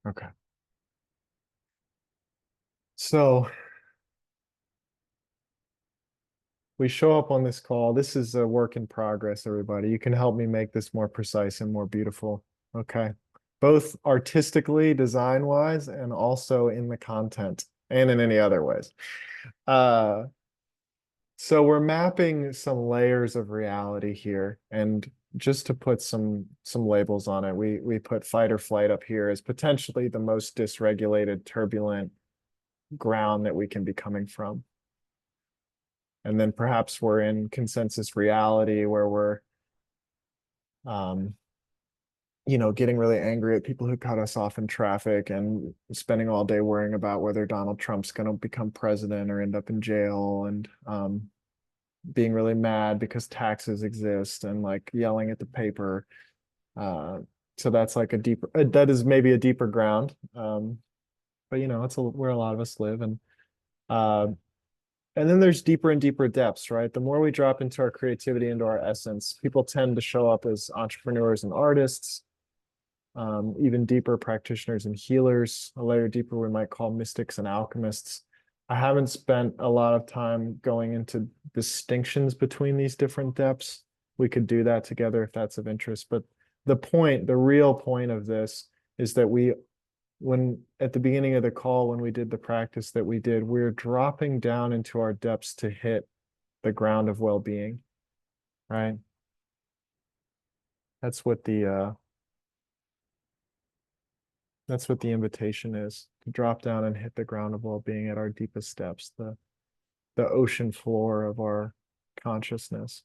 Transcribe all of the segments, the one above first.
Okay. So we show up on this call. This is a work in progress, everybody. You can help me make this more precise and more beautiful. Okay. Both artistically, design wise, and also in the content and in any other ways. Uh, so we're mapping some layers of reality here. And just to put some labels on it, we put fight or flight up here as potentially the most dysregulated, turbulent ground that we can be coming from. And then perhaps we're in consensus reality where we're um, getting really angry at people who cut us off in traffic and spending all day worrying about whether Donald Trump's going to become president or end up in jail, and being really mad because taxes exist and like yelling at the paper. Uh, so that's like a deeper, that is maybe a deeper ground. But it's where a lot of us live. Uh, And then there's deeper and deeper depths, right? The more we drop into our creativity, into our essence, people tend to show up as entrepreneurs and artists, even deeper practitioners and healers. A layer deeper, we might call mystics and alchemists. I haven't spent a lot of time going into distinctions between these different depths. We could do that together if that's of interest. But the real point of this is that when at the beginning of the call, when we did the practice that we did, we're dropping down into our depths to hit the ground of well-being, right? That's what the invitation is, to drop down and hit the ground of well-being at our deepest depths, the ocean floor of our consciousness.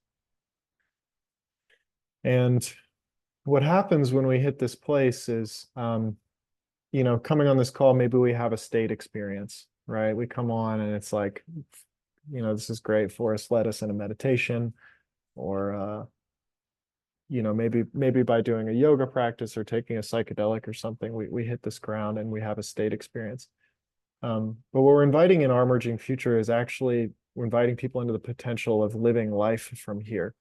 And what happens when we hit this place is coming on this call, maybe we have a state experience, right? We come on and it's like, this is great for us, let us in a meditation, or maybe by doing a yoga practice or taking a psychedelic or something, we hit this ground and we have a state experience. But what we're inviting in our emerging future is actually we're inviting people into the potential of living life from here,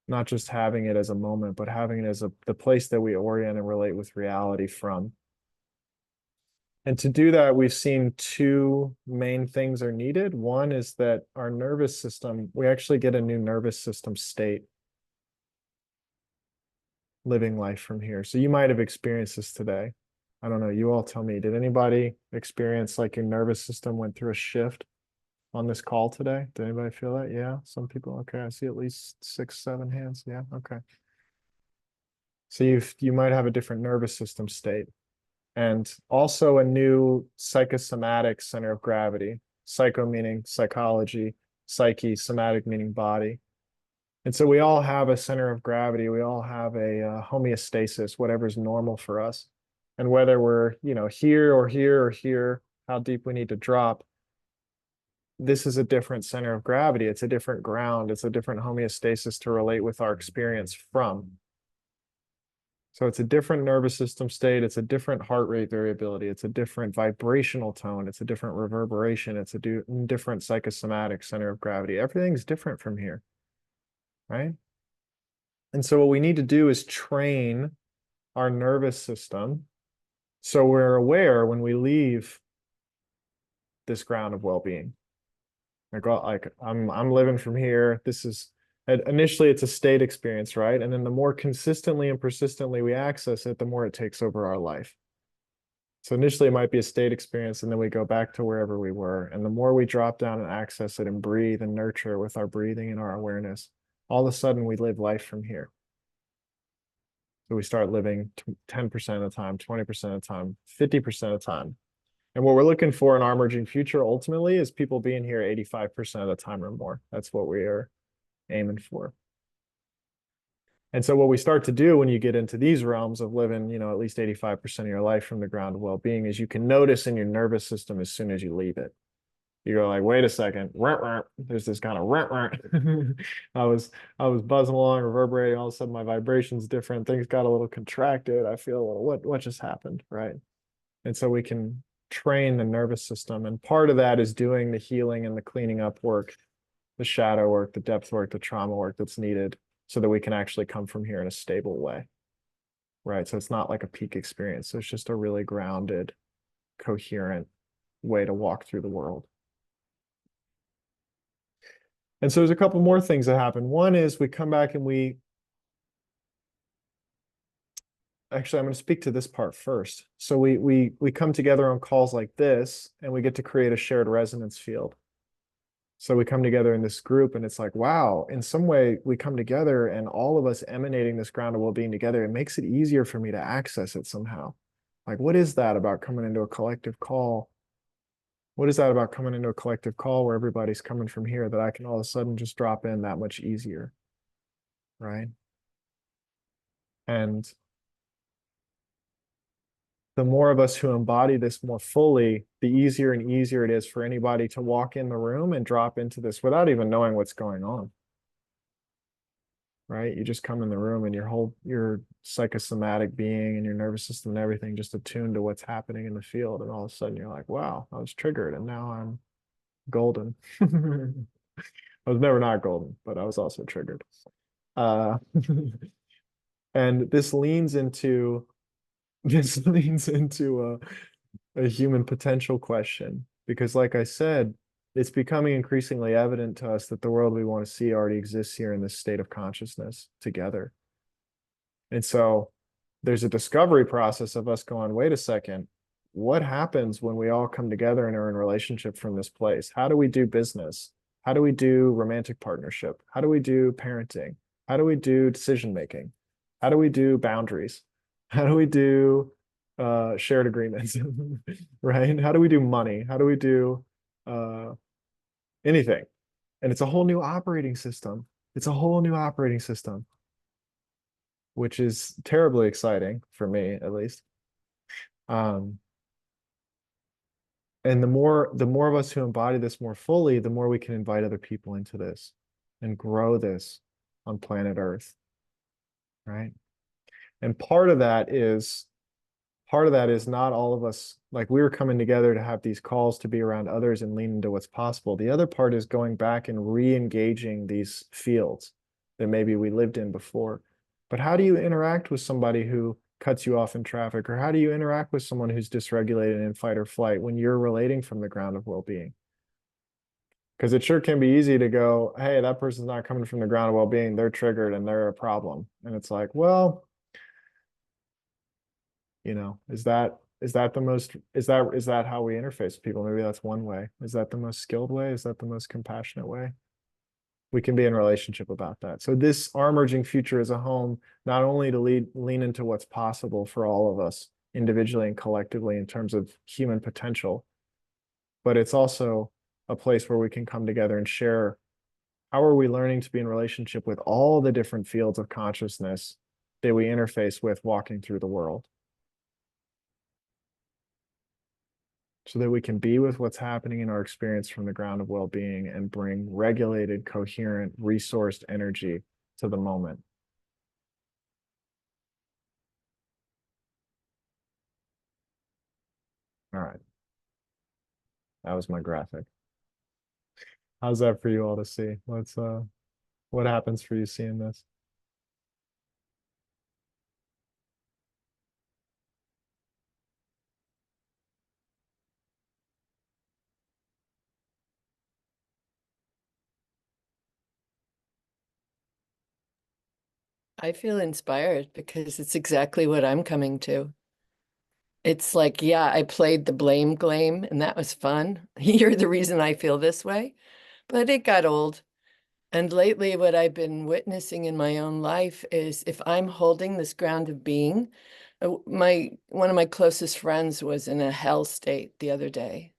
not just having it as a moment, but having it as the place that we orient and relate with reality from. And to do that, we've seen two main things are needed. One is that our nervous system, we actually get a new nervous system state living life from here. So you might have experienced this today. I don't know. You all tell me. Did anybody experience like your nervous system went through a shift on this call today? Did anybody feel that? Yeah, some people. Okay, I see at least 6, 7 hands. Yeah, okay. So you might have a different nervous system state, and also a new psychosomatic center of gravity. Psycho meaning psychology, psyche, somatic meaning body. And so we all have a center of gravity. We all have a homeostasis, whatever's normal for us. And whether we're, here or here or here, how deep we need to drop, this is a different center of gravity. It's a different ground. It's a different homeostasis to relate with our experience from. So it's a different nervous system state. It's a different heart rate variability. It's a different vibrational tone. It's a different reverberation. It's a different psychosomatic center of gravity. Everything's different from here, right? And so what we need to do is train our nervous system so we're aware when we leave this ground of well-being. Like I'm living from here. This is initially it's a state experience, right? And then the more consistently and persistently we access it, the more it takes over our life. So initially it might be a state experience, and then we go back to wherever we were. And the more we drop down and access it and breathe and nurture with our breathing and our awareness, all of a sudden we live life from here. So we start living 10% of the time, 20% of the time, 50% of the time. And what we're looking for in our emerging future ultimately is people being here 85% of the time or more. That's what we are aiming for. And so what we start to do when you get into these realms of living, at least 85% of your life from the ground of well-being is you can notice in your nervous system as soon as you leave it. You go like, wait a second, there's this kind of I was buzzing along, reverberating, all of a sudden my vibration's different, things got a little contracted, I feel a little what just happened, right? And so we can train the nervous system, and part of that is doing the healing and the cleaning up work, the shadow work, the depth work, the trauma work that's needed so that we can actually come from here in a stable way. right? So it's not like a peak experience. So it's just a really grounded, coherent way to walk through the world. And so there's a couple more things that happen. One is we come back and actually I'm going to speak to this part first. So we come together on calls like this and we get to create a shared resonance field. So we come together in this group and it's like, wow, in some way we come together and all of us emanating this ground of well-being together, it makes it easier for me to access it somehow. Like, what is that about coming into a collective call? What is that about coming into a collective call where everybody's coming from here that I can all of a sudden just drop in that much easier, right? And the more of us who embody this more fully, the easier and easier it is for anybody to walk in the room and drop into this without even knowing what's going on. Right? You just come in the room and your psychosomatic being and your nervous system and everything just attuned to what's happening in the field. And all of a sudden you're like, wow, I was triggered and now I'm golden. I was never not golden, but I was also triggered. Uh, and this leans into a human potential question because, like I said, it's becoming increasingly evident to us that the world we want to see already exists here in this state of consciousness together. And so there's a discovery process of us going, wait a second, what happens when we all come together and are in relationship from this place? How do we do business? How do we do romantic partnership? How do we do parenting? How do we do decision making? How do we do boundaries? How do we do shared agreements? Right? How do we do money? How do we do uh, anything? And it's a whole new operating system. It's a whole new operating system, which is terribly exciting for me, at least. Um, and the more of us who embody this more fully, the more we can invite other people into this and grow this on planet Earth, right? And part of that is not all of us, like we were coming together to have these calls to be around others and lean into what's possible. The other part is going back and re-engaging these fields that maybe we lived in before. But how do you interact with somebody who cuts you off in traffic? Or how do you interact with someone who's dysregulated in fight or flight when you're relating from the ground of well-being? Because it sure can be easy to go, hey, that person's not coming from the ground of well-being. They're triggered and they're a problem. And it's like, well, is that how we interface with people? Maybe that's one way. Is that the most skilled way? Is that the most compassionate way? We can be in relationship about that. So this our emerging future is a home not only to lean into what's possible for all of us individually and collectively in terms of human potential, but it's also a place where we can come together and share how are we learning to be in relationship with all the different fields of consciousness that we interface with walking through the world, so that we can be with what's happening in our experience from the ground of well-being and bring regulated, coherent, resourced energy to the moment. All right, that was my graphic. How's that for you all to see? What happens for you seeing this? I feel inspired because it's exactly what I'm coming to. It's like, yeah, I played the blame game and that was fun. You're the reason I feel this way, but it got old. And lately, what I've been witnessing in my own life is if I'm holding this ground of being, my one of my closest friends was in a hell state the other day.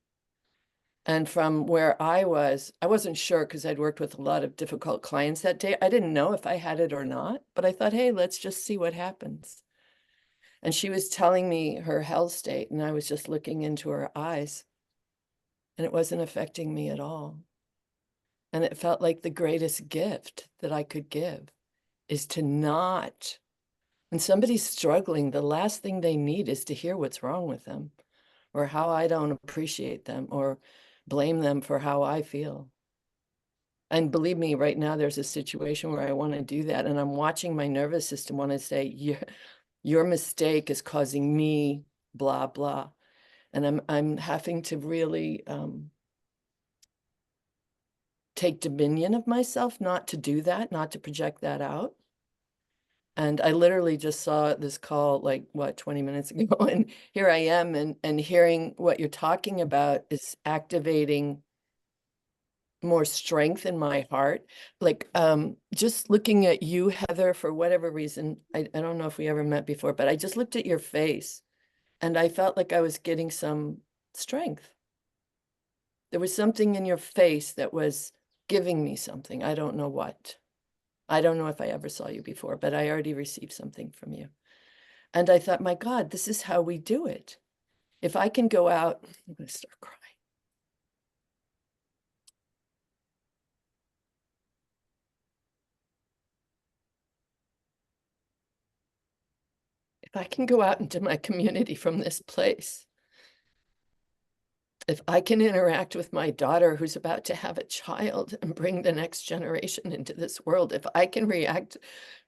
And from where I wasn't sure because I'd worked with a lot of difficult clients that day. I didn't know if I had it or not, but I thought, hey, let's just see what happens. And she was telling me her hell state, and I was just looking into her eyes, and it wasn't affecting me at all. And it felt like the greatest gift that I could give is to not, when somebody's struggling, the last thing they need is to hear what's wrong with them or how I don't appreciate them or blame them for how I feel. And believe me, right now there's a situation where I want to do that. And I'm watching my nervous system want to say, your mistake is causing me blah, blah. And I'm having to really take dominion of myself, not to do that, not to project that out. And I literally just saw this call like what 20 minutes ago, and here I am, and hearing what you're talking about is activating more strength in my heart. Like just looking at you, Heather, for whatever reason, I don't know if we ever met before, but I just looked at your face and I felt like I was getting some strength. There was something in your face that was giving me something. I don't know what. I don't know if I ever saw you before, but I already received something from you. And I thought, my God, this is how we do it. If I can go out, I'm going to start crying. If I can go out into my community from this place, if I can interact with my daughter who's about to have a child and bring the next generation into this world, if I can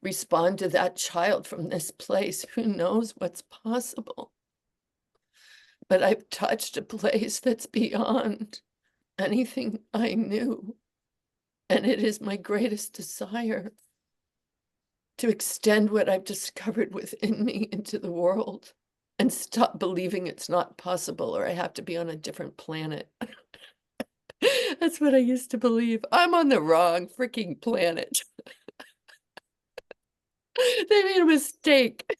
respond to that child from this place, who knows what's possible? But I've touched a place that's beyond anything I knew. And it is my greatest desire to extend what I've discovered within me into the world and stop believing it's not possible or I have to be on a different planet. That's what I used to believe. I'm on the wrong freaking planet. They made a mistake.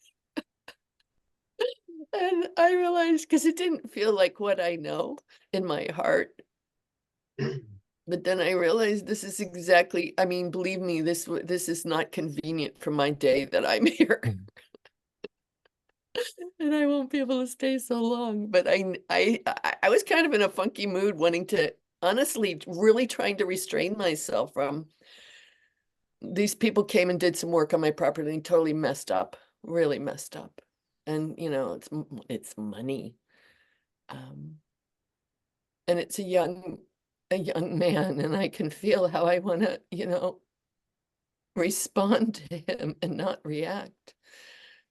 And I realized, because it didn't feel like what I know in my heart. But then I realized this is exactly, I mean, believe me, this is not convenient for my day that I'm here. And I won't be able to stay so long. But I was kind of in a funky mood, wanting to, honestly, really trying to restrain myself from, these people came and did some work on my property and totally messed up, really messed up. And you know, it's money. Um, and it's a young man, and I can feel how I want to, you know, respond to him and not react.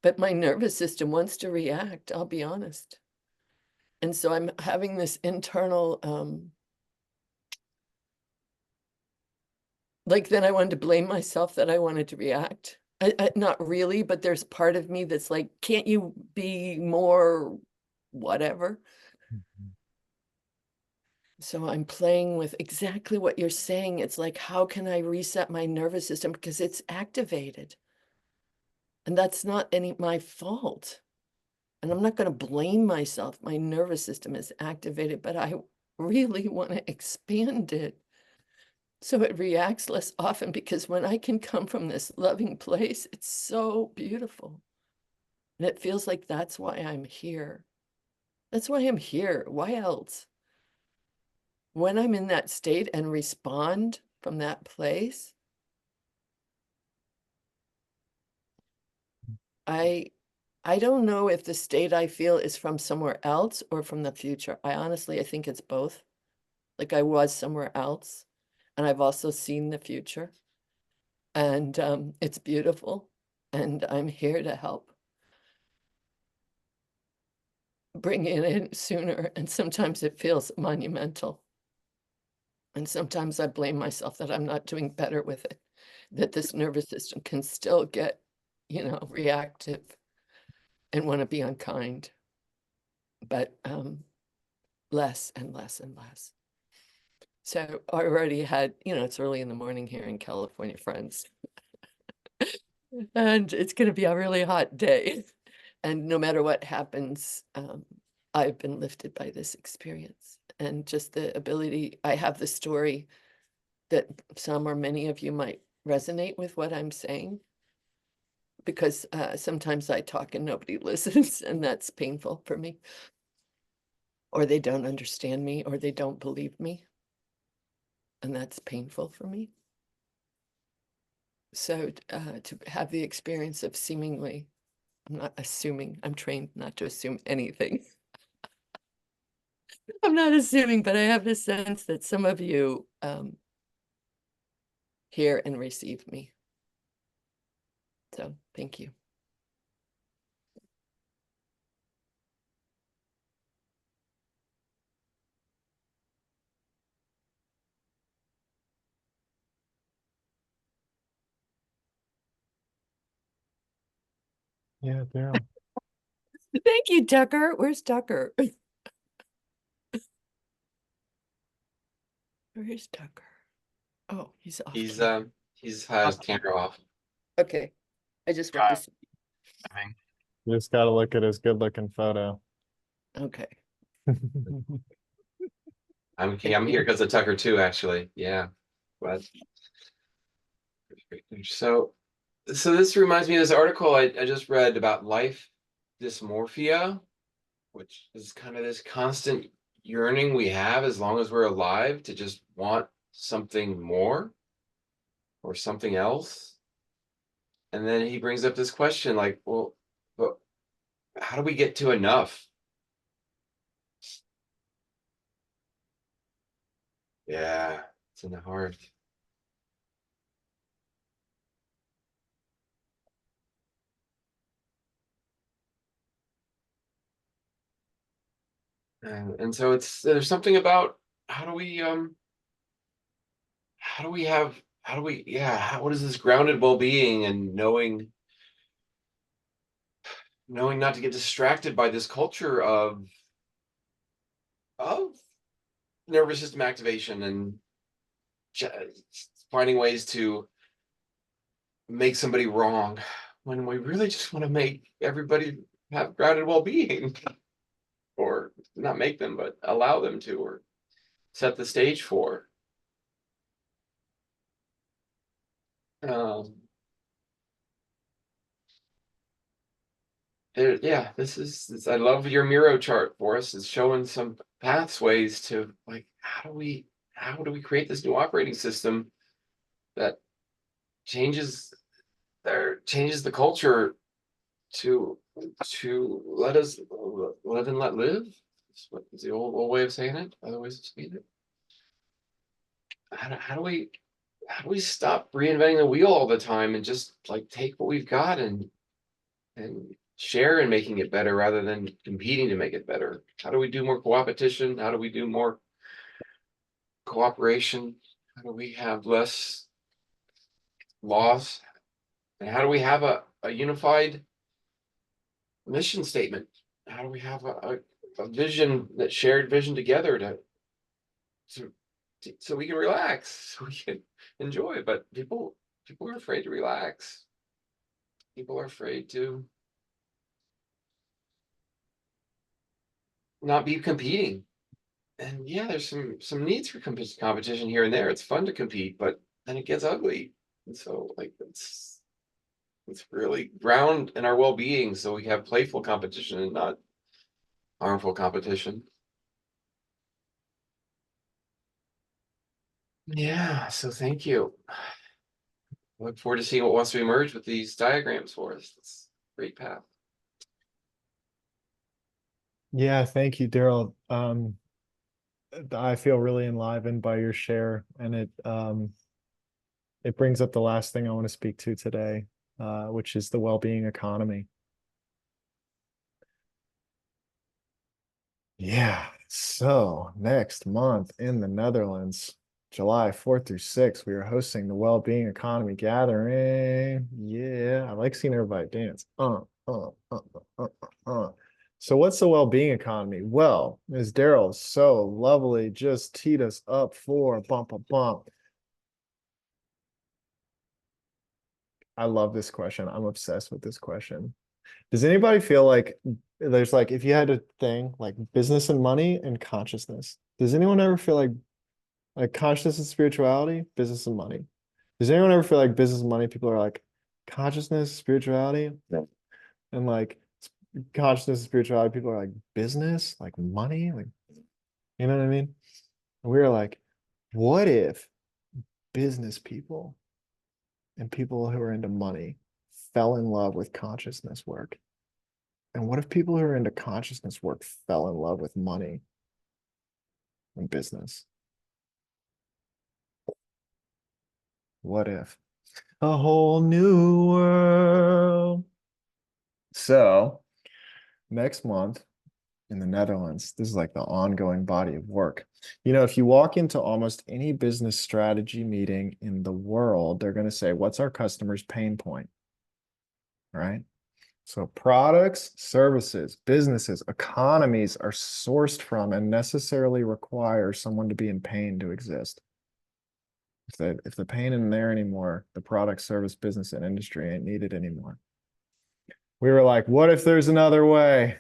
But my nervous system wants to react, I'll be honest. And so I'm having this internal, like then I wanted to blame myself that I wanted to react. Not really, but there's part of me that's like, can't you be more whatever? So I'm playing with exactly what you're saying. It's like, how can I reset my nervous system? Because it's activated. And that's not any my fault. And I'm not going to blame myself. My nervous system is activated, but I really want to expand it so it reacts less often, because when I can come from this loving place, it's so beautiful. And it feels like that's why I'm here. That's why I'm here. Why else? When I'm in that state and respond from that place, I I don't know if the state I feel is from somewhere else or from the future. I think it's both. Like I was somewhere else, and I've also seen the future, and it's beautiful, and I'm here to help bring it in sooner. And sometimes it feels monumental, and sometimes I blame myself that I'm not doing better with it, that this nervous system can still get, you know, reactive and want to be unkind, but less and less and less. So I already had, you know, it's early in the morning here in California, friends, and it's going to be a really hot day. And no matter what happens, I've been lifted by this experience, and just the ability. I have the story that some or many of you might resonate with what I'm saying, because sometimes I talk and nobody listens, and that's painful for me. Or they don't understand me, or they don't believe me, and that's painful for me. So to have the experience of seemingly, I'm not assuming, I'm trained not to assume anything. I'm not assuming, but I have this sense that some of you hear and receive me. So thank you. Yeah, Daryl. Thank you, Tucker. Where's Tucker? Where's Tucker? Oh, he's off He's camera. he's had his camera off. Okay. I just want to see. You just gotta look at his good-looking photo. Okay. I'm here because of Tucker too, actually. Yeah. But so this reminds me of this article I just read about life dysmorphia, which is kind of this constant yearning we have as long as we're alive to just want something more or something else. And then he brings up this question like, well, but how do we get to enough? Yeah, it's in the heart. And so there's something about how do we what is this grounded well-being and knowing not to get distracted by this culture of nervous system activation and finding ways to make somebody wrong when we really just want to make everybody have grounded well-being or not make them but allow them to or set the stage for um yeah, I love your Miro chart for us. It's showing some pathways to like how do we create this new operating system that changes changes the culture to let us live and let live. That's what is the old way of saying it. Other ways of saying it. How do we stop reinventing the wheel all the time and just like take what we've got and share in making it better rather than competing to make it better? How do we do more co-opetition? How do we do more cooperation? How do we have less loss? And how do we have a unified mission statement? How do we have a vision, that shared vision together to, so we can relax, so we can enjoy? But people are afraid to relax. People are afraid to not be competing. And yeah, there's some needs for competition here and there. It's fun to compete, but then it gets ugly. And so like it's really ground in our well-being so we have playful competition and not harmful competition. Yeah, so thank you. Look forward to seeing what wants to emerge with these diagrams for us. It's a great path. Yeah, thank you, Daryl. I feel really enlivened by your share, and it brings up the last thing I want to speak to today, which is the well-being economy. Yeah, so next month in the Netherlands, July 4th through 6th, we are hosting the Well-Being Economy Gathering. Yeah, I like seeing everybody dance. So what's the well-being economy? Well, as Daryl so lovely just teed us up for bump a bump. I love this question. I'm obsessed with this question. Does anybody feel like there's like if you had a thing like business and money and consciousness, does anyone ever feel like consciousness and spirituality, business and money? Does anyone ever feel like business and money, people are like consciousness, spirituality? No. And like consciousness and spirituality, people are like business, like money, like you know what I mean? And we were like, what if business people and people who are into money fell in love with consciousness work? And what if people who are into consciousness work fell in love with money and business? What if? A whole new world. So, next month in the Netherlands, this is like the ongoing body of work. You know, if you walk into almost any business strategy meeting in the world, they're going to say, what's our customer's pain point? Right? So products, services, businesses, economies are sourced from and necessarily require someone to be in pain to exist. If the pain isn't there anymore, the product, service, business, and industry ain't needed anymore. We were like, what if there's another way?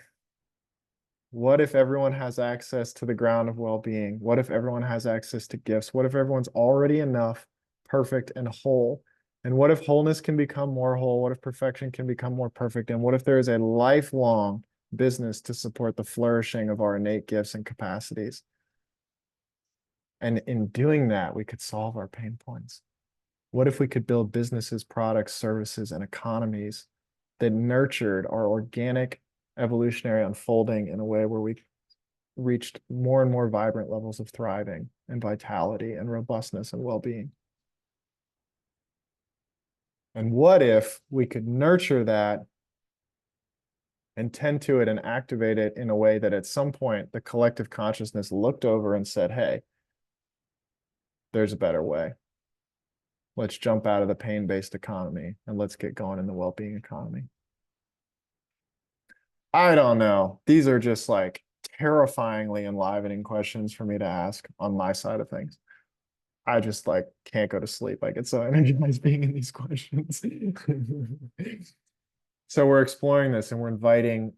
What if everyone has access to the ground of well-being? What if everyone has access to gifts? What if everyone's already enough, perfect, and whole? And what if wholeness can become more whole? What if perfection can become more perfect? And what if there is a lifelong business to support the flourishing of our innate gifts and capacities? And in doing that, we could solve our pain points. What if we could build businesses, products, services, and economies that nurtured our organic evolutionary unfolding in a way where we reached more and more vibrant levels of thriving and vitality and robustness and well-being? And what if we could nurture that and tend to it and activate it in a way that at some point the collective consciousness looked over and said, hey, there's a better way. Let's jump out of the pain-based economy and let's get going in the well-being economy. I don't know. These are just like terrifyingly enlivening questions for me to ask on my side of things. I just like can't go to sleep. I get so energized being in these questions. So we're exploring this and we're inviting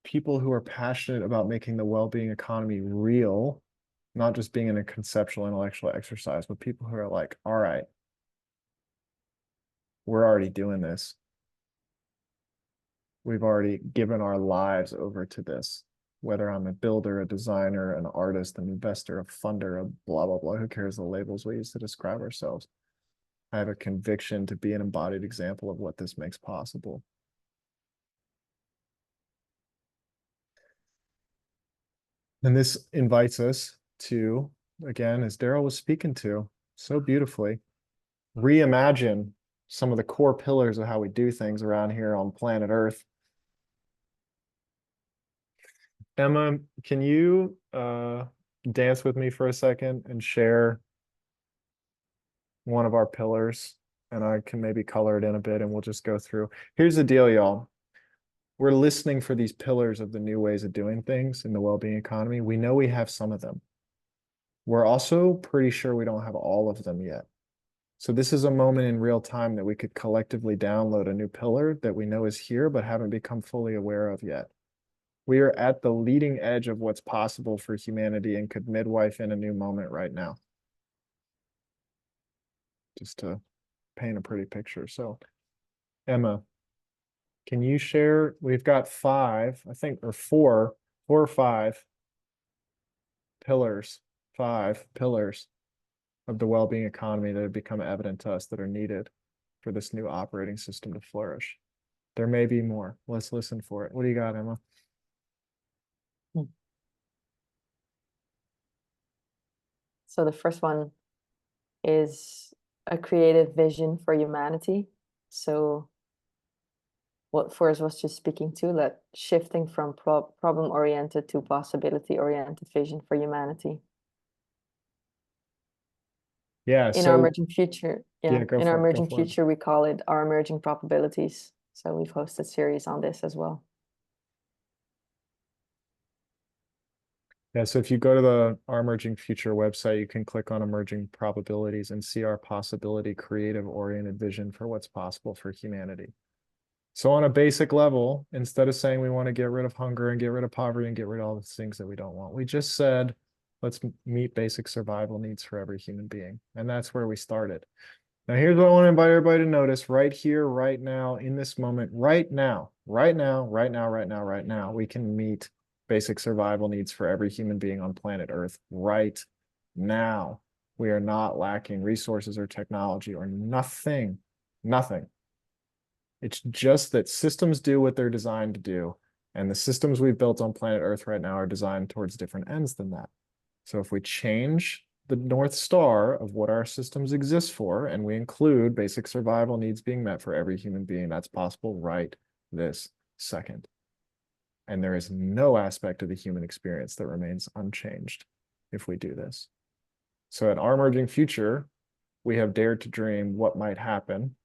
people who are passionate about making the well-being economy real, not just being in a conceptual intellectual exercise, but people who are like, all right, we're already doing this. We've already given our lives over to this, whether I'm a builder, a designer, an artist, an investor, a funder, a blah, blah, blah. Who cares the labels we use to describe ourselves? I have a conviction to be an embodied example of what this makes possible. And this invites us to, again, as Daryl was speaking to so beautifully, reimagine some of the core pillars of how we do things around here on planet Earth. Emma, can you dance with me for a second and share one of our pillars? And I can maybe color it in a bit and we'll just go through. Here's the deal, y'all. We're listening for these pillars of the new ways of doing things in the well-being economy. We know we have some of them. We're also pretty sure we don't have all of them yet. So this is a moment in real time that we could collectively download a new pillar that we know is here, but haven't become fully aware of yet. We are at the leading edge of what's possible for humanity and could midwife in a new moment right now. Just to paint a pretty picture. So, Emma, can you share? We've got 5, I think, or 4 or 5 pillars, 5 pillars of the well-being economy that have become evident to us that are needed for this new operating system to flourish. There may be more. Let's listen for it. What do you got, Emma? So the first one is a creative vision for humanity. So what Forrest was just speaking to, that shifting from problem-oriented to possibility-oriented vision for humanity. Yeah, In our emerging future, yeah, go in our for it, go emerging for it. future, we call it our emerging probabilities. So we've hosted series on this as well. Yeah, so if you go to the Our Emerging Future website, you can click on Emerging Probabilities and see our possibility creative-oriented vision for what's possible for humanity. So on a basic level, instead of saying we want to get rid of hunger and get rid of poverty and get rid of all the things that we don't want, we just said, let's meet basic survival needs for every human being. And that's where we started. Now, here's what I want to invite everybody to notice right here, right now, in this moment, right now, we can meet basic survival needs for every human being on planet Earth right now. We are not lacking resources or technology or nothing. It's just that systems do what they're designed to do. And the systems we've built on planet Earth right now are designed towards different ends than that. So if we change the North Star of what our systems exist for, and we include basic survival needs being met for every human being, that's possible right this second. And there is no aspect of the human experience that remains unchanged if we do this. So in Our Emerging Future, we have dared to dream what might happen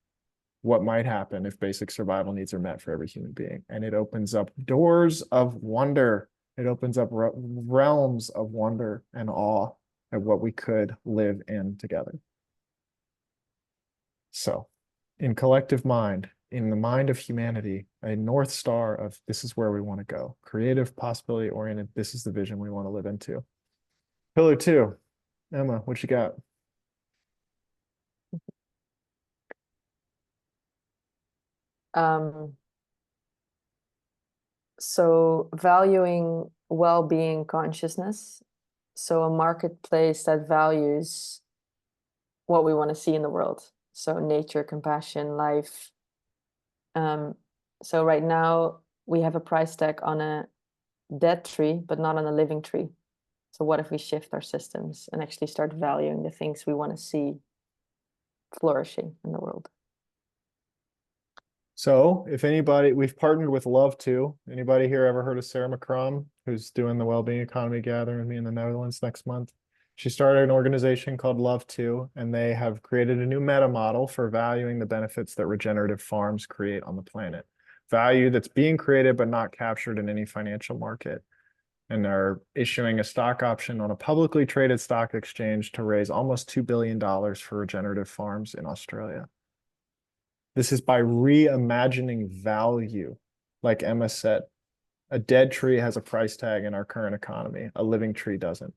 what might happen if basic survival needs are met for every human being. And it opens up doors of wonder. It opens up realms of wonder and awe at what we could live in together. So, in collective mind, in the mind of humanity, a North Star of this is where we want to go. Creative, possibility oriented, this is the vision we want to live into. Pillar 2, Emma, what you got? So valuing well-being consciousness. So a marketplace that values what we want to see in the world. So nature, compassion, life. So right now we have a price tag on a dead tree, but not on a living tree. So what if we shift our systems and actually start valuing the things we want to see flourishing in the world? So if anybody, we've partnered with Love Too. Anybody here ever heard of Sarah McCrum, who's doing the Wellbeing Economy Gathering with me in the Netherlands next month? She started an organization called Love Too, and they have created a new meta model for valuing the benefits that regenerative farms create on the planet. Value that's being created but not captured in any financial market. And are issuing a stock option on a publicly traded stock exchange to raise almost $2 billion for regenerative farms in Australia. This is by reimagining value. Like Emma said, a dead tree has a price tag in our current economy. A living tree doesn't.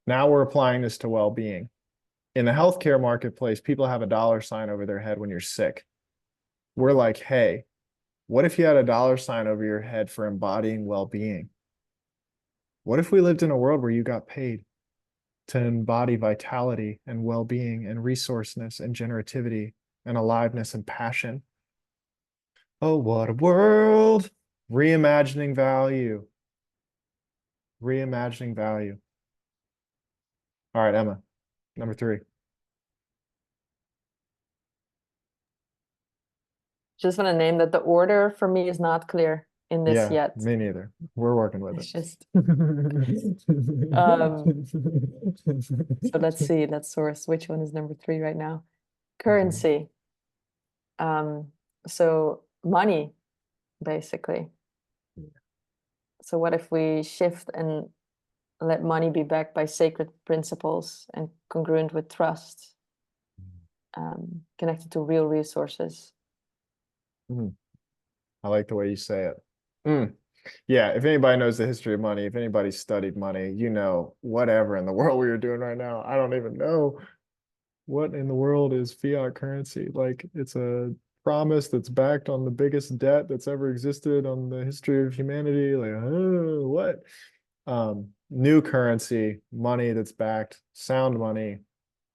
Now we're applying this to well-being. In the healthcare marketplace, people have a dollar sign over their head when you're sick. We're like, hey, what if you had a dollar sign over your head for embodying well-being? What if we lived in a world where you got paid to embody vitality and well-being and resourcefulness and generativity and aliveness and passion? Oh, what a world. Reimagining value. Reimagining value. All right, Emma, number 3. Just want to name that the order for me is not clear in this Yeah, yet. me neither. We're working with It's it. just so let's see, let's source which one is number 3 right now. Currency. So money, basically. So what if we shift and let money be backed by sacred principles and congruent with trust, connected to real resources? I like the way you say it. Yeah, if anybody knows the history of money, if anybody studied money, you know, whatever in the world we are doing right now, I don't even know what in the world is fiat currency. Like, it's a promise that's backed on the biggest debt that's ever existed on the history of humanity. Like, oh, what? New currency, money that's backed, sound money,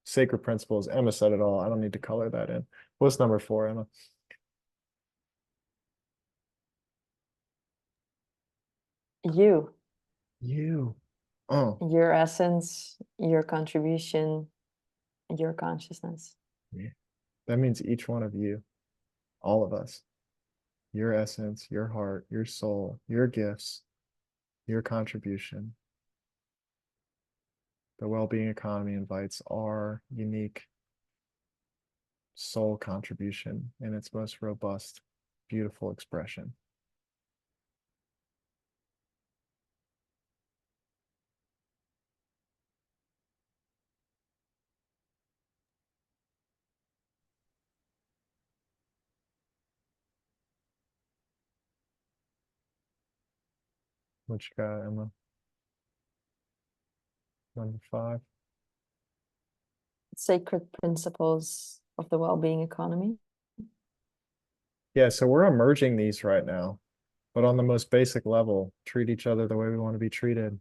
sacred principles. Emma said it all. I don't need to color that in. What's number 4, Emma? You, Oh, your essence, your contribution, your consciousness. yeah. That means each one of you, all of us, your essence, your heart, your soul, your gifts, your contribution. The well-being economy invites our unique soul contribution in its most robust, beautiful expression. What you got, Emma? Number 5. Sacred principles of the well-being economy. Yeah, so we're emerging these right now, but on the most basic level, treat each other the way we want to be treated,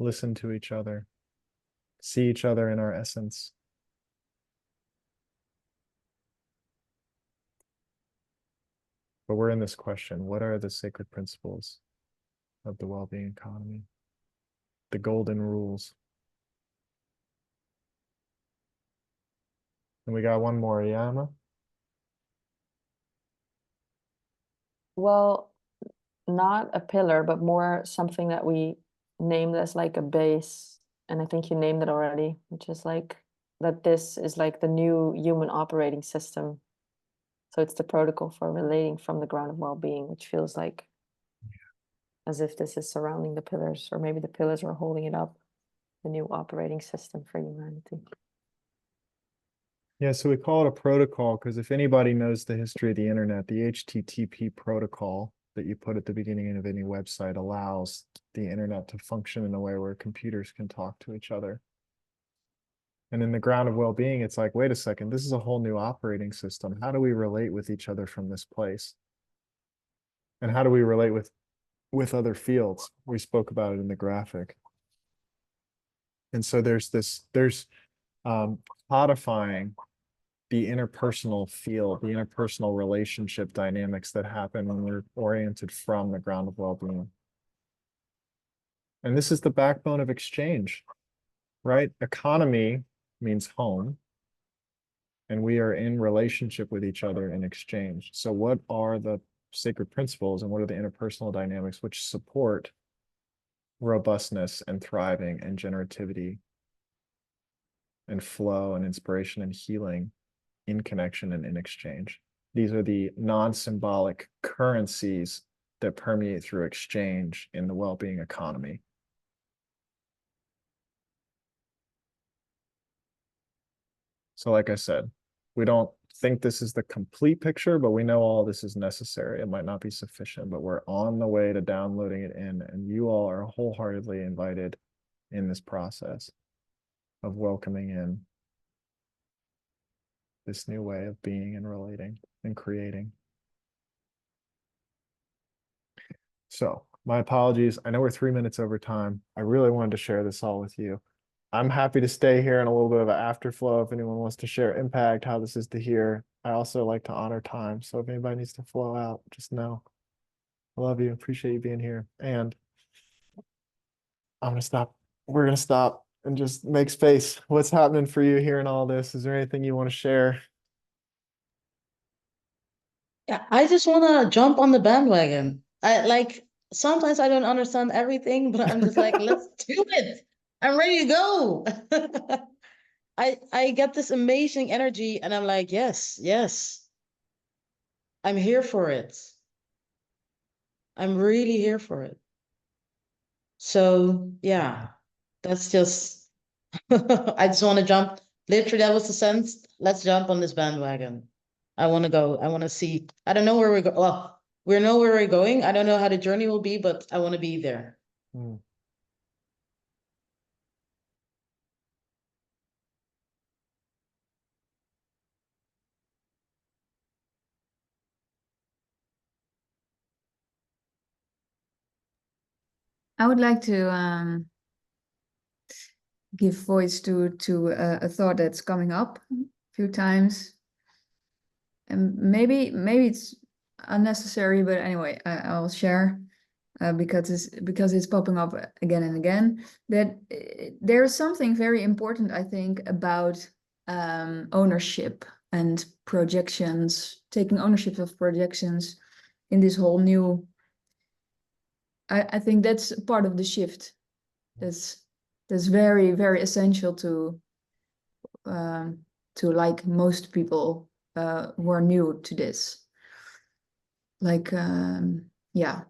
listen to each other, see each other in our essence. But we're in this question, what are the sacred principles of the well-being economy? The golden rules. And we got one more, yeah, Emma? Well, not a pillar, but more something that we named as like a base. And I think you named it already, which is like that this is like the new human operating system So it's the protocol for relating from the ground of well-being, which feels like as if this is surrounding the pillars, or maybe the pillars are holding it up, the new operating system for humanity. Yeah, so we call it a protocol because if anybody knows the history of the internet, the HTTP protocol that you put at the beginning of any website allows the internet to function in a way where computers can talk to each other. And in the ground of well-being, it's like, wait a second, this is a whole new operating system. How do we relate with each other from this place? And how do we relate with other fields? We spoke about it in the graphic. And so there's codifying the interpersonal field, the interpersonal relationship dynamics that happen when we're oriented from the ground of well-being. And this is the backbone of exchange, right? Economy means home, and we are in relationship with each other in exchange. So what are the sacred principles and what are the interpersonal dynamics which support robustness and thriving and generativity and flow and inspiration and healing in connection and in exchange? These are the non-symbolic currencies that permeate through exchange in the well-being economy. So like I said, we don't think this is the complete picture, but we know all this is necessary. It might not be sufficient, but we're on the way to downloading it in, and you all are wholeheartedly invited in this process of welcoming in this new way of being and relating and creating. So my apologies. I know we're 3 minutes over time. I really wanted to share this all with you. I'm happy to stay here in a little bit of an afterflow if anyone wants to share impact, how this is to hear. I also like to honor time. So if anybody needs to flow out, just know. I love you. Appreciate you being here. And I'm going to stop. We're going to stop and just make space. What's happening for you here in all this? Is there anything you want to share? Yeah, I just want to jump on the bandwagon. Sometimes I don't understand everything, but I'm just like, let's do it. I'm ready to go. I get this amazing energy and I'm like, yes, yes. I'm here for it. I'm really here for it. So yeah, that's just I just want to jump. Literally, that was the sense. Let's jump on this bandwagon. I want to go. I want to see. I don't know where we're going. Well, we know where we're going. I don't know how the journey will be, but I want to be there. I would like to give voice to a thought that's coming up a few times, and maybe it's unnecessary, but anyway, I'll share because it's popping up again and again. That there is something very important, I think, about ownership and projections, taking ownership of projections in this whole new. I think that's part of the shift. That's very, very essential to like most people who are new to this. Like yeah,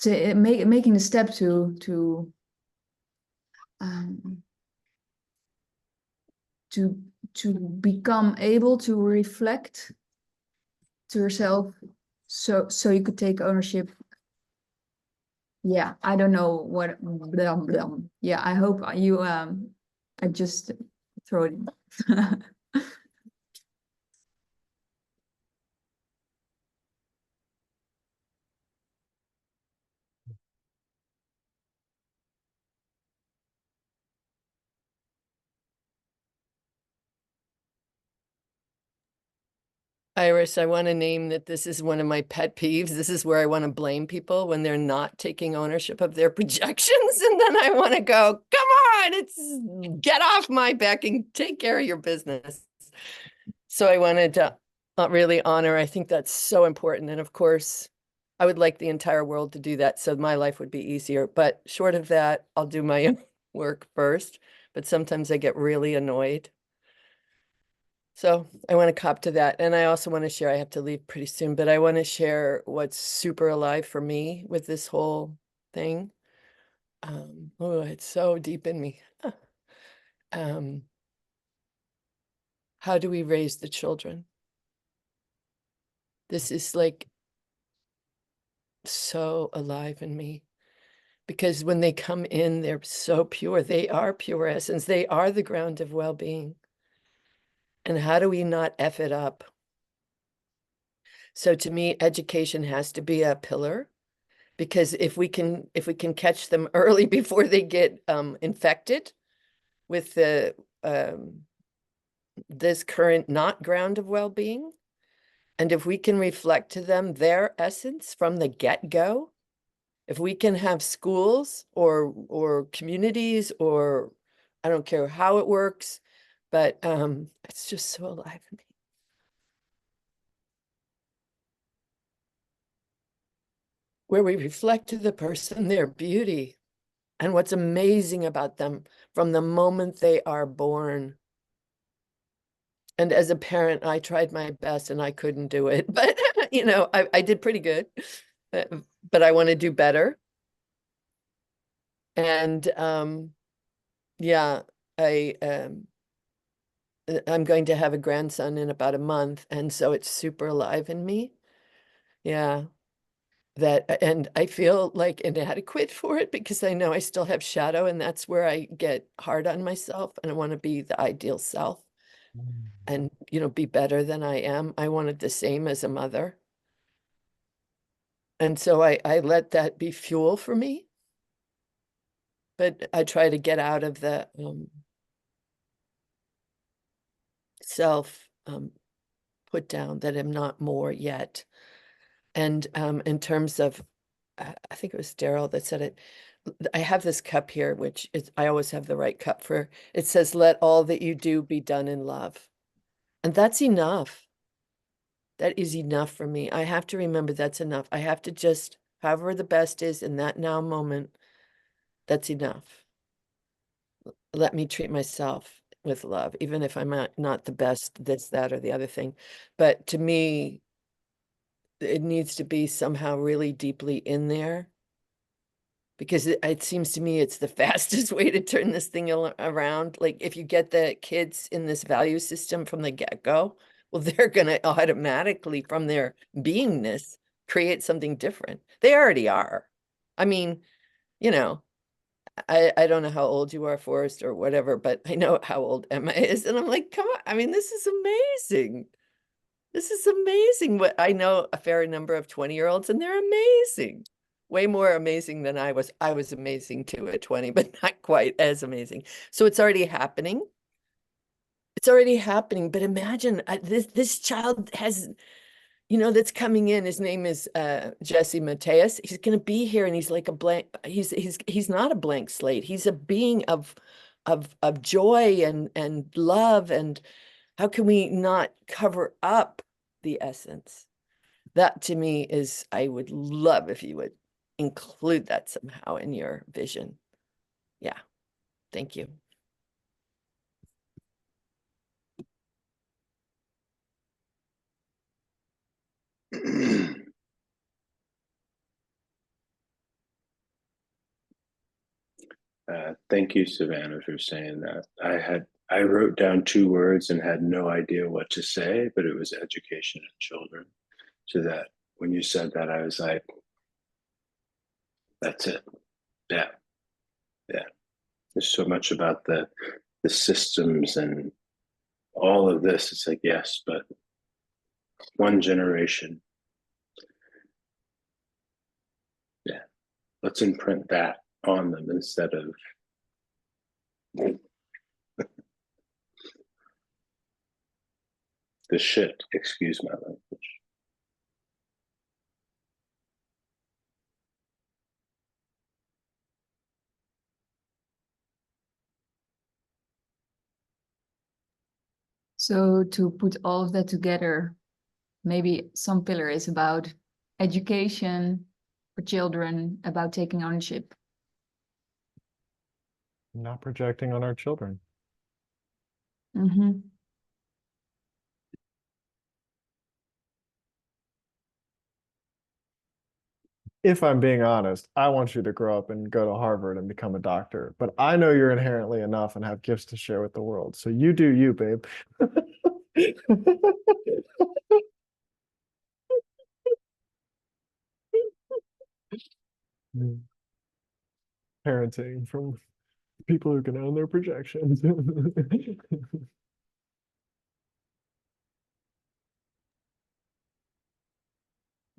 making the step to become able to reflect to yourself, so you could take ownership. Yeah, I don't know what. Blah, blah. Yeah, I hope you. I just throw it in. Iris, I want to name that this is one of my pet peeves. This is where I want to blame people when they're not taking ownership of their projections. And then I want to go, come on, get off my back and take care of your business. So I wanted to really honor, I think that's so important. And of course, I would like the entire world to do that so my life would be easier. But short of that, I'll do my own work first. But sometimes I get really annoyed So I want to cop to that. And I also want to share, I have to leave pretty soon, but I want to share what's super alive for me with this whole thing. Oh, it's so deep in me. Um, how do we raise the children? This is like so alive in me because when they come in, they're so pure. They are pure essence. They are the ground of well-being. And how do we not F it up? So to me, education has to be a pillar because if we can catch them early before they get infected with the this current not ground of well-being, and if we can reflect to them their essence from the get-go, if we can have schools or communities, or I don't care how it works, but it's just so alive in me. Where we reflect to the person their beauty and what's amazing about them from the moment they are born. And as a parent, I tried my best and I couldn't do it, but I did pretty good, but I want to do better. And yeah, I'm going to have a grandson in about a month, and so it's super alive in me. Yeah. And I feel like inadequate for it because I know I still have shadow, and that's where I get hard on myself, and I want to be the ideal self and, be better than I am. I wanted the same as a mother. And so I let that be fuel for me, but I try to get out of the self put down that I'm not more yet. And in terms of, I think it was Daryl that said it. I have this cup here, which is, I always have the right cup for. It says, "Let all that you do be done in love." And that's enough. That is enough for me. I have to remember that's enough. I have to just, however the best is in that now moment, that's enough. Let me treat myself with love, even if I'm not the best, this, that, or the other thing. But to me, it needs to be somehow really deeply in there, because it seems to me it's the fastest way to turn this thing around. Like if you get the kids in this value system from the get-go, well, they're going to automatically, from their beingness, create something different. They already are. I mean, I don't know how old you are, Forrest, or whatever, but I know how old Emma is. And I'm like, come on. I mean, this is amazing. This is amazing. What I know a fair number of 20-year-olds, and they're amazing. Way more amazing than I was. I was amazing too at 20, but not quite as amazing. So it's already happening. It's already happening. But imagine this child has, that's coming in. His name is Jesse Mateus. He's going to be here, and he's like a blank. He's not a blank slate. He's a being of joy and love. And how can we not cover up the essence? That to me is, I would love if you would include that somehow in your vision. Yeah. Thank you. Thank you, Savannah, for saying that. I wrote down 2 words and had no idea what to say, but it was education and children. So that when you said that, I was like, that's it. Yeah. Yeah. There's so much about the systems and all of this. It's like, yes, but one generation. Yeah. Let's imprint that on them instead of the shit, excuse my language. So to put all of that together, maybe some pillar is about education for children, about taking ownership. Not projecting on our children. Mm-hmm. if I'm being honest, I want you to grow up and go to Harvard and become a doctor. But I know you're inherently enough and have gifts to share with the world. So you do you, babe. Parenting from people who can own their projections.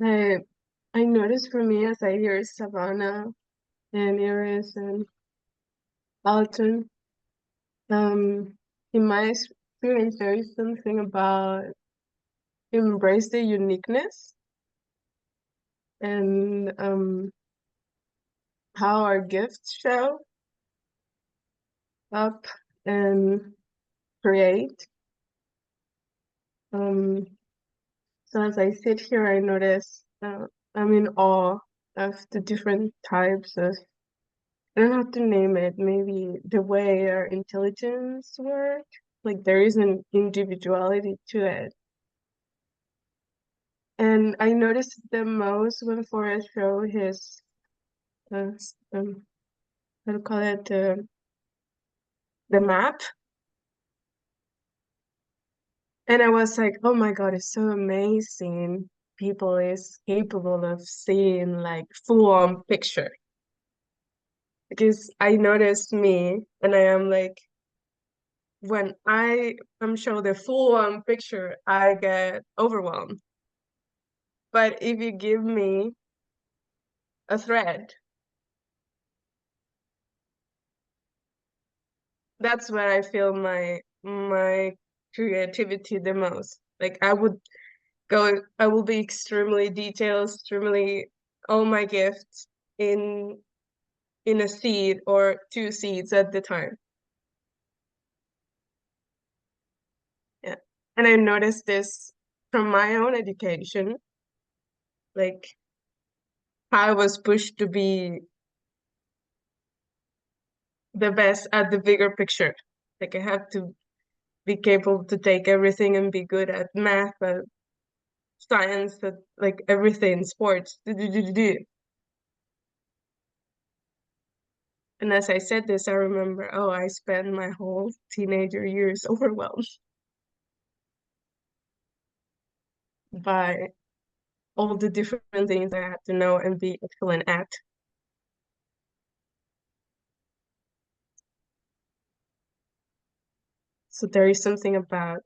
I I noticed for me as I hear Savannah and Iris and Alton, in my experience, there is something about embrace the uniqueness and how our gifts show up and create. So as I sit here, I notice I'm in awe of the different types of, I don't have to name it, maybe the way our intelligence work. Like there is an individuality to it. And I noticed the most when Forrest showed his, how to call it, the map. And I was like, oh my God, it's so amazing. People is capable of seeing like full-on picture. Because I noticed me and I am like, when I am shown the full-on picture, I get overwhelmed. But if you give me a thread, that's where I feel my creativity the most. Like I will be extremely detailed, extremely all my gifts in a seed or two seeds at the time. Yeah. And I noticed this from my own education, like how I was pushed to be the best at the bigger picture. Like I have to be capable to take everything and be good at math, at science, at like everything, sports. And as I said this, I remember, oh, I spent my whole teenager years overwhelmed by all the different things I had to know and be excellent at. So there is something about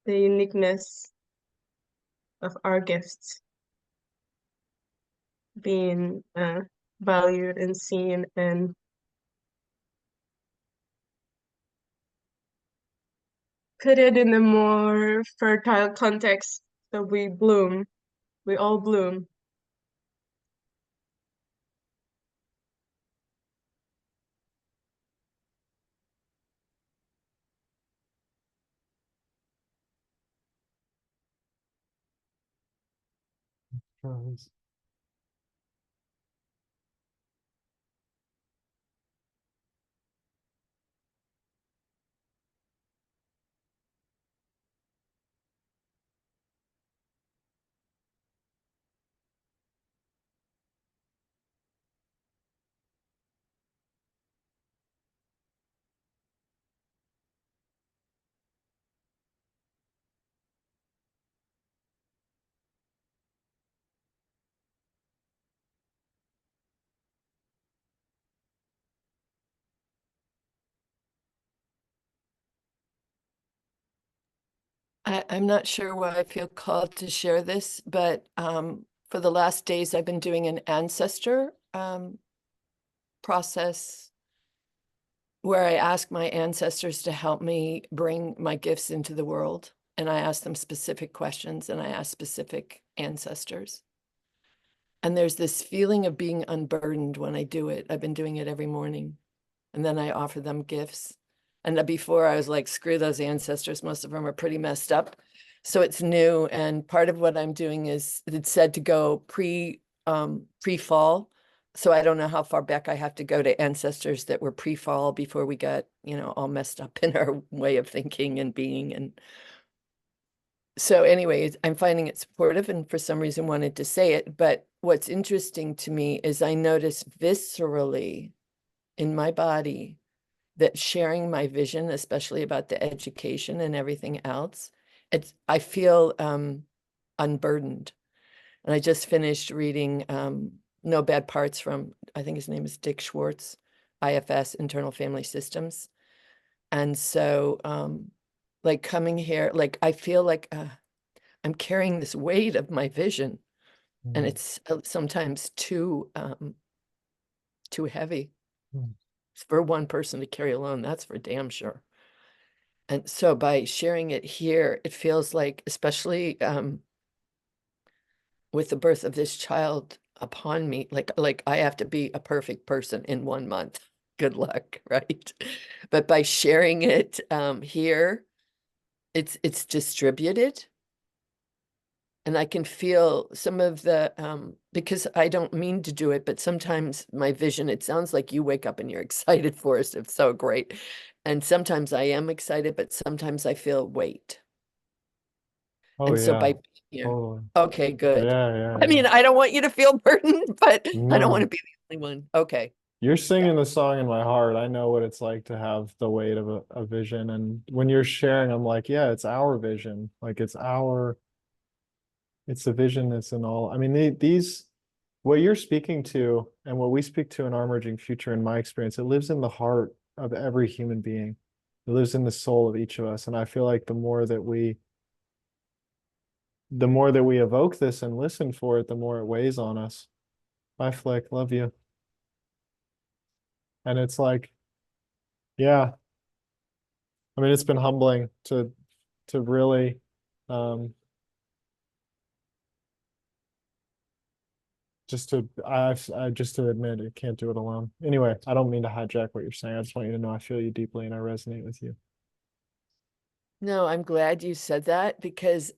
the uniqueness of our gifts being valued and seen and put it in a more fertile context so we bloom. We all bloom. I'm not sure why I feel called to share this, but for the last days, I've been doing an ancestor process where I ask my ancestors to help me bring my gifts into the world. And I ask them specific questions and I ask specific ancestors. And there's this feeling of being unburdened when I do it. I've been doing it every morning. And then I offer them gifts. And before I was like, screw those ancestors. Most of them are pretty messed up. So it's new. And part of what I'm doing is it's said to go pre-fall. So I don't know how far back I have to go to ancestors that were pre-fall before we got, all messed up in our way of thinking and being. And So anyway, I'm finding it supportive and for some reason wanted to say it. But what's interesting to me is I notice viscerally in my body that sharing my vision, especially about the education and everything else, I feel unburdened. And I just finished reading No Bad Parts from, I think his name is Dick Schwartz, IFS, Internal Family Systems. And so like coming here, like I feel like I'm carrying this weight of my vision, and it's sometimes too heavy for one person to carry alone. That's for damn sure. And so by sharing it here, it feels like, especially with the birth of this child upon me, like I have to be a perfect person in 1 month. Good luck, right? But by sharing it here, it's distributed. And I can feel some of the, because I don't mean to do it, but sometimes my vision, it sounds like you wake up and you're excited for us. It's so great. And sometimes I am excited, but sometimes I feel weight. Oh And so yeah, by, yeah, totally. okay, good. Yeah, I mean, I don't want you to feel burdened, but I don't want No. to be the only one. Okay. You're singing the song in my heart. I know what it's like to have the weight of a vision. And when you're sharing, I'm like, yeah, it's our vision. Like it's a vision that's in all. I mean, these, what you're speaking to and what we speak to in our emerging future, in my experience, it lives in the heart of every human being. It lives in the soul of each of us. And I feel like the more that we evoke this and listen for it, the more it weighs on us. Bye, Flick. Love you. And it's like, yeah, I mean, it's been humbling to really just to admit it can't do it alone. Anyway, I don't mean to hijack what you're saying. I just want you to know I feel you deeply and I resonate with you. No, I'm glad you said that because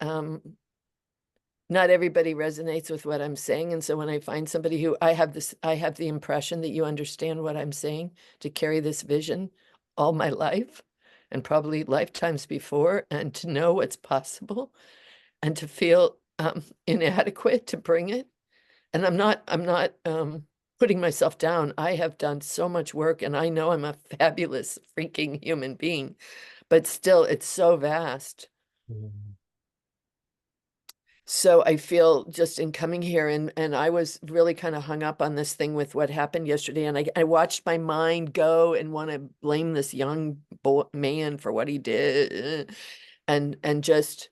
not everybody resonates with what I'm saying. And so when I find somebody who I have the impression that you understand what I'm saying, to carry this vision all my life and probably lifetimes before, and to know what's possible and to feel inadequate to bring it. And I'm not putting myself down. I have done so much work and I know I'm a fabulous freaking human being, but still it's so vast. So I feel just in coming here, and I was really kind of hung up on this thing with what happened yesterday, and I watched my mind go and want to blame this young man for what he did, and just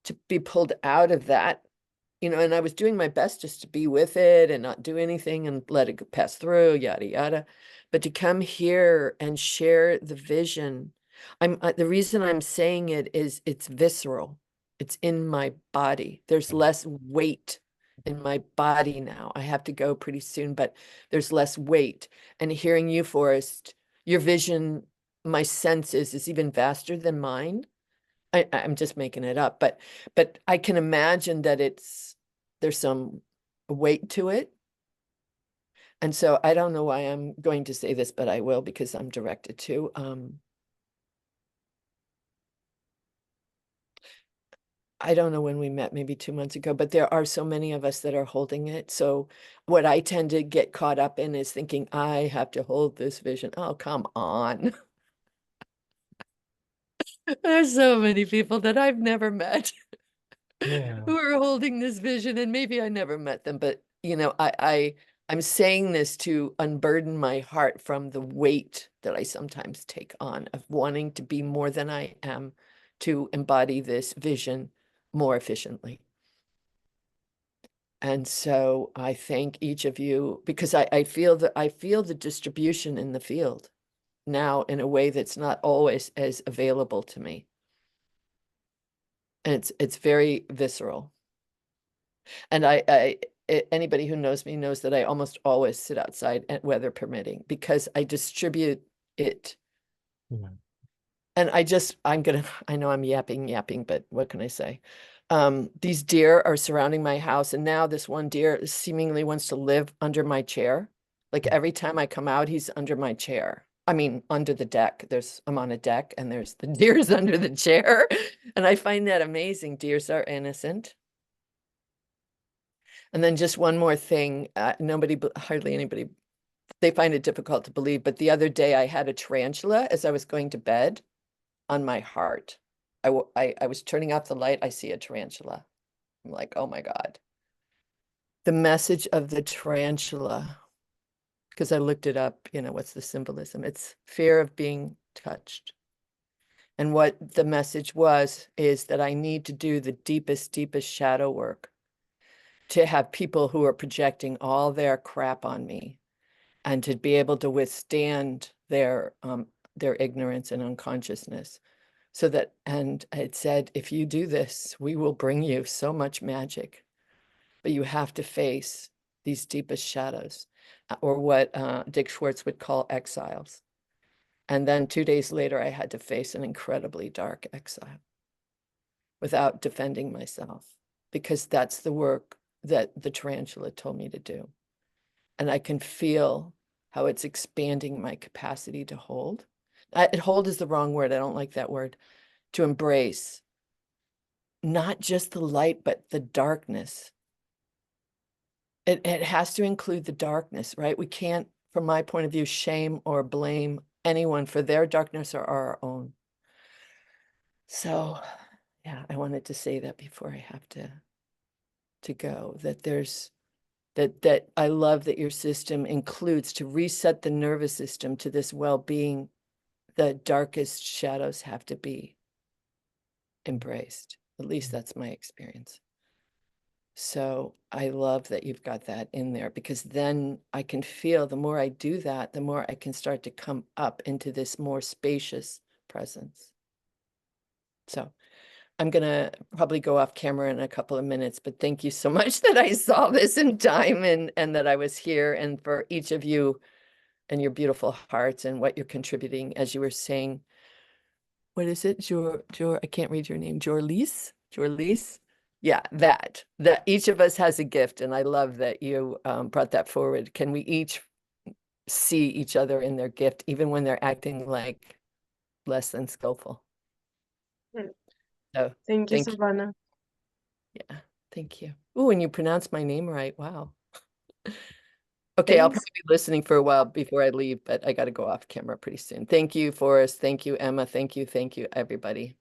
to be pulled out of that, and I was doing my best just to be with it and not do anything and let it pass through, yada yada. But to come here and share the vision, the reason I'm saying it is it's visceral. It's in my body. There's less weight in my body now. I have to go pretty soon, but there's less weight. And hearing you, Forrest, your vision, my sense is even vaster than mine. I'm just making it up, but I can imagine that there's some weight to it. And so I don't know why I'm going to say this, but I will because I'm directed to. I don't know when we met, maybe 2 months ago, but there are so many of us that are holding it. So what I tend to get caught up in is thinking, I have to hold this vision. Oh, come on. There's so many people that I've never met Yeah. who are holding this vision, and maybe I never met them, but I'm saying this to unburden my heart from the weight that I sometimes take on of wanting to be more than I am, to embody this vision more efficiently. And so I thank each of you because I feel the distribution in the field now in a way that's not always as available to me. And it's very visceral. And anybody who knows me knows that I almost always sit outside, weather permitting, because I distribute it. Yeah. And I know I'm yapping, but what can I say? These deer are surrounding my house, and now this one deer seemingly wants to live under my chair. Like every time I come out, he's under my chair. I mean, under the deck. I'm on a deck and there's the deers under the chair. And I find that amazing. Deers are innocent. And then just one more thing, hardly anybody, they find it difficult to believe, but the other day I had a tarantula as I was going to bed on my heart. I was turning off the light, I see a tarantula. I'm like, oh my God. The message of the tarantula, because I looked it up, what's the symbolism? It's fear of being touched. And what the message is that I need to do the deepest, deepest shadow work to have people who are projecting all their crap on me and to be able to withstand their ignorance and unconsciousness. So that, and it said, if you do this, we will bring you so much magic, but you have to face these deepest shadows, or what Dick Schwartz would call exiles. And then 2 days later, I had to face an incredibly dark exile without defending myself, because that's the work that the tarantula told me to do. And I can feel how it's expanding my capacity to hold. Hold is the wrong word. I don't like that word. To embrace not just the light, but the darkness. It has to include the darkness, right? We can't, from my point of view, shame or blame anyone for their darkness or our own. So, yeah, I wanted to say that before I have to go, that there's that I love that your system includes, to reset the nervous system to this well-being, the darkest shadows have to be embraced. At least that's my experience. So I love that you've got that in there, because then I can feel, the more I do that, the more I can start to come up into this more spacious presence. So I'm going to probably go off camera in a couple of minutes, but thank you so much that I saw this in time and that I was here, and for each of you and your beautiful hearts and what you're contributing. As you were saying, what is it? I can't read your name. Jorlise? Yeah, that each of us has a gift. And I love that you brought that forward. Can we each see each other in their gift, even when they're acting like less than skillful? So Thank you, Savannah. Yeah, thank you. Oh, and you pronounced my name right. Wow. Okay, I'll Thanks. probably be listening for a while before I leave, but I got to go off camera pretty soon. Thank you, Forrest. Thank you, Emma. Thank you, everybody.